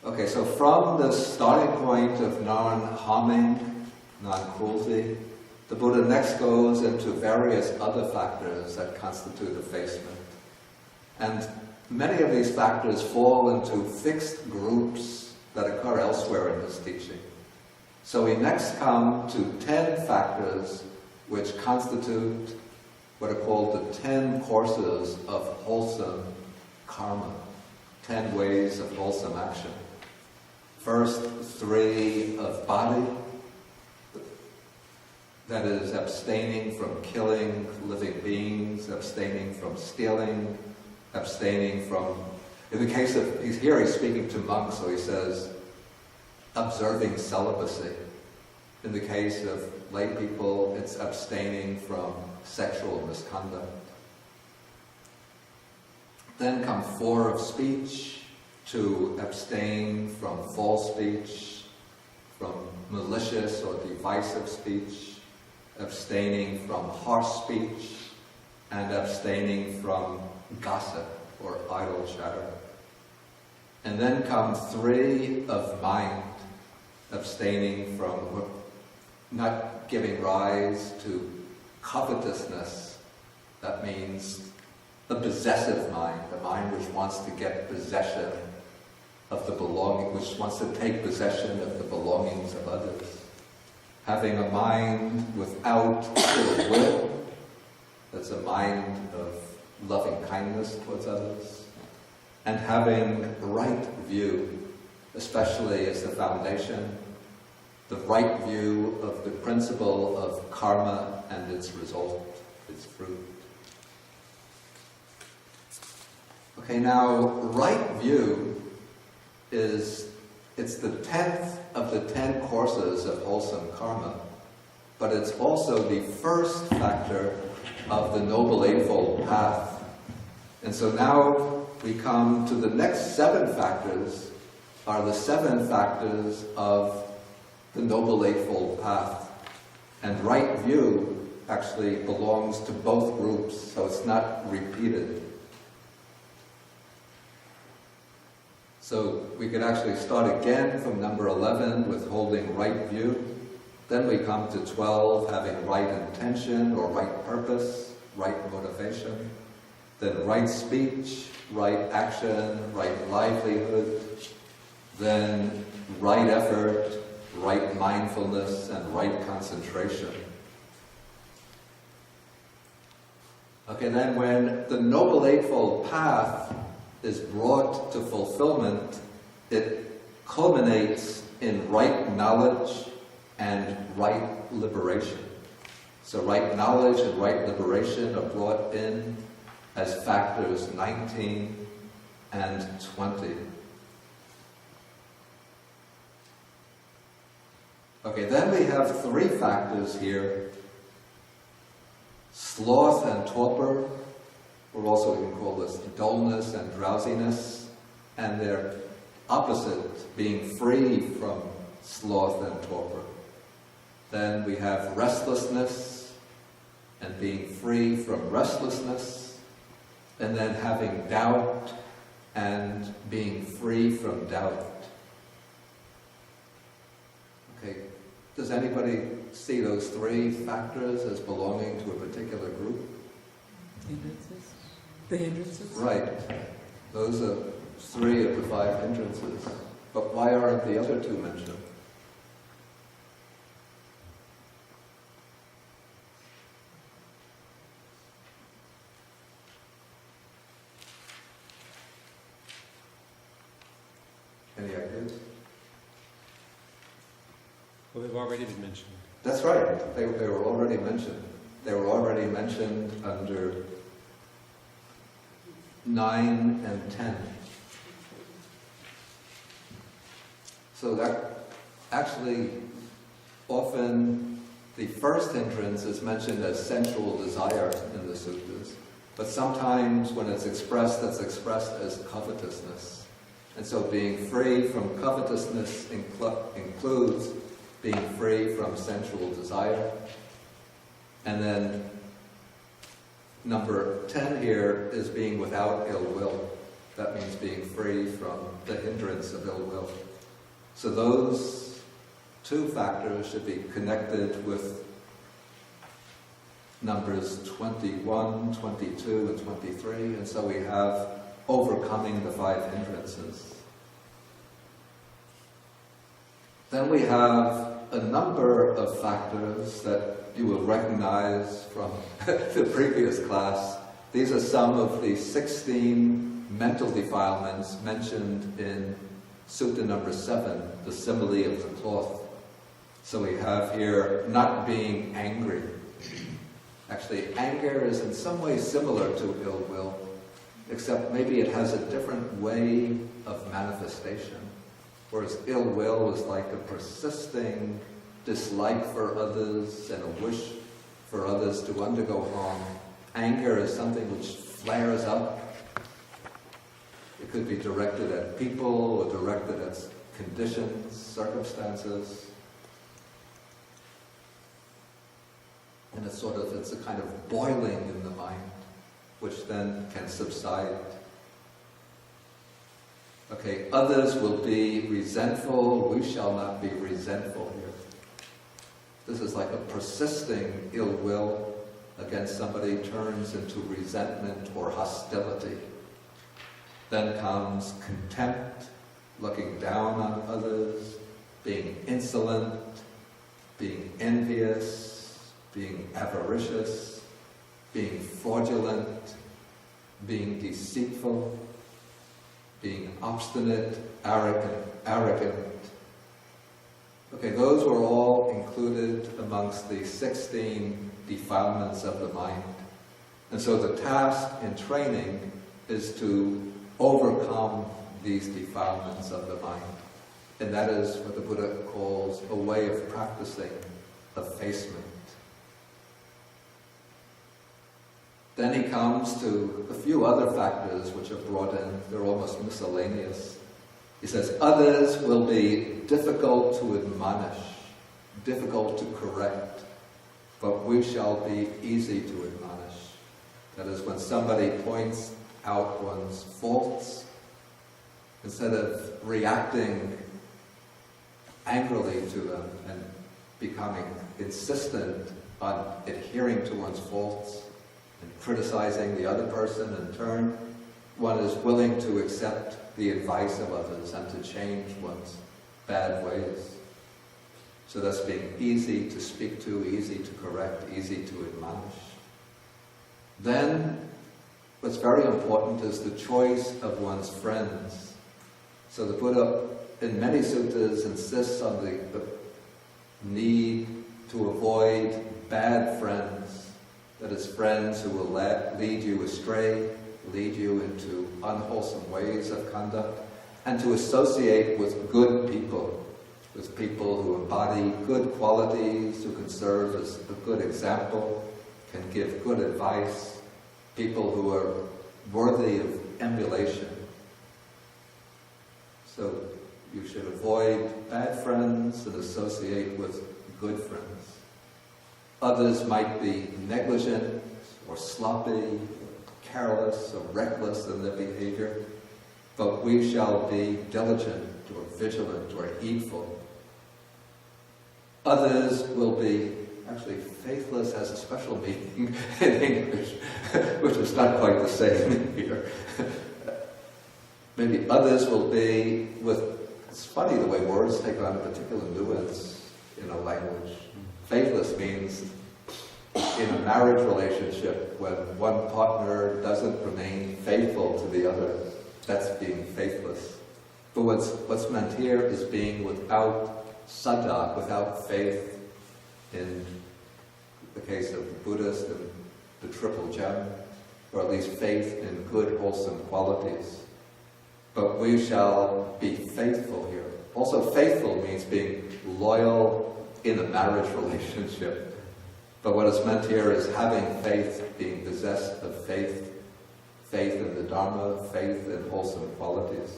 Okay, so from the starting point of non-harming, non-cruelty, the Buddha next goes into various other factors that constitute effacement. And many of these factors fall into fixed groups that occur elsewhere in his teaching. So we next come to 10 factors which constitute what are called the 10 courses of wholesome karma, 10 ways of wholesome action. First, 3 of body, that is abstaining from killing living beings, abstaining from stealing, abstaining from, in the case of, he's speaking to monks, so he says, observing celibacy. In the case of lay people, it's abstaining from sexual misconduct. Then come 4 of speech, to abstain from false speech, from malicious or divisive speech, abstaining from harsh speech, and abstaining from gossip or idle chatter. And then come 3 of mind, abstaining from not giving rise to covetousness. That means a possessive mind, a mind which wants to get possession of the belonging, which wants to take possession of the belongings of others. Having a mind without ill will, that's a mind of loving kindness towards others. And having right view, especially as the foundation, the right view of the principle of karma and its result, its fruit. Okay, now, right view it's the 10th of the 10 courses of wholesome karma, but it's also the first factor of the Noble Eightfold Path. And so now we come to the next 7 factors, are the 7 factors of the Noble Eightfold Path. And right view actually belongs to both groups, so it's not repeated. So we could actually start again from number 11 with holding right view. Then we come to 12, having right intention or right purpose, right motivation. Then right speech, right action, right livelihood. Then right effort, right mindfulness, and right concentration. Okay, then when the Noble Eightfold Path is brought to fulfillment, it culminates in right knowledge and right liberation. So right knowledge and right liberation are brought in as factors 19 and 20. Okay, then we have 3 factors here. Sloth and torpor, or also we can call this dullness and drowsiness, and their opposite, being free from sloth and torpor. Then we have restlessness and being free from restlessness, and then having doubt and being free from doubt. Okay, does anybody see those 3 factors as belonging to a particular group? Hindrances? The hindrances? Right. Those are 3 of the 5 hindrances. But why aren't the other 2 mentioned? Any ideas? Well, they've already been mentioned. That's right. They were already mentioned. They were already mentioned under 9 and 10. So that actually often the first hindrance is mentioned as sensual desire in the suttas, but sometimes when it's expressed as covetousness. And so being free from covetousness includes being free from sensual desire. And then number 10 here is being without ill will. That means being free from the hindrance of ill will. So those two factors should be connected with numbers 21, 22, and 23, and so we have overcoming the 5 hindrances. Then we have a number of factors that you will recognize from the previous class. These are some of the 16 mental defilements mentioned in Sutta number 7, the simile of the cloth. So we have here not being angry. Actually, anger is in some ways similar to ill will, except maybe it has a different way of manifestation. Whereas ill will is like a persisting dislike for others and a wish for others to undergo harm. Anger is something which flares up. It could be directed at people or directed at conditions, circumstances. And it's a kind of boiling in the mind, which then can subside. Okay, others will be resentful, we shall not be resentful here. This is like a persisting ill will against somebody turns into resentment or hostility. Then comes contempt, looking down on others, being insolent, being envious, being avaricious, being fraudulent, being deceitful, being obstinate, arrogant. Okay, those were all included amongst the 16 defilements of the mind. And so the task in training is to overcome these defilements of the mind. And that is what the Buddha calls a way of practicing effacement. Then he comes to a few other factors which are brought in. They're almost miscellaneous. He says, others will be difficult to admonish, difficult to correct, but we shall be easy to admonish. That is, when somebody points out one's faults, instead of reacting angrily to them and becoming insistent on adhering to one's faults and criticizing the other person in turn, one is willing to accept the advice of others and to change one's bad ways. So that's being easy to speak to, easy to correct, easy to admonish. Then, what's very important is the choice of one's friends. So the Buddha, in many suttas, insists on the need to avoid bad friends. That is, friends who will lead you astray, lead you into unwholesome ways of conduct, and to associate with good people, with people who embody good qualities, who can serve as a good example, can give good advice, people who are worthy of emulation. So you should avoid bad friends and associate with good friends. Others might be negligent or sloppy, careless or reckless in their behavior, but we shall be diligent or vigilant or heedful. Others will be, actually faithless has a special meaning in English, which is not quite the same here. Maybe others will be with, it's funny the way words take on a particular nuance in a language. Faithless means in a marriage relationship, when one partner doesn't remain faithful to the other, that's being faithless. But what's meant here is being without saddha, without faith, in the case of the Buddhist and the triple gem, or at least faith in good, wholesome qualities. But we shall be faithful here. Also, faithful means being loyal in a marriage relationship. But what is meant here is having faith, being possessed of faith, faith in the Dharma, faith in wholesome qualities.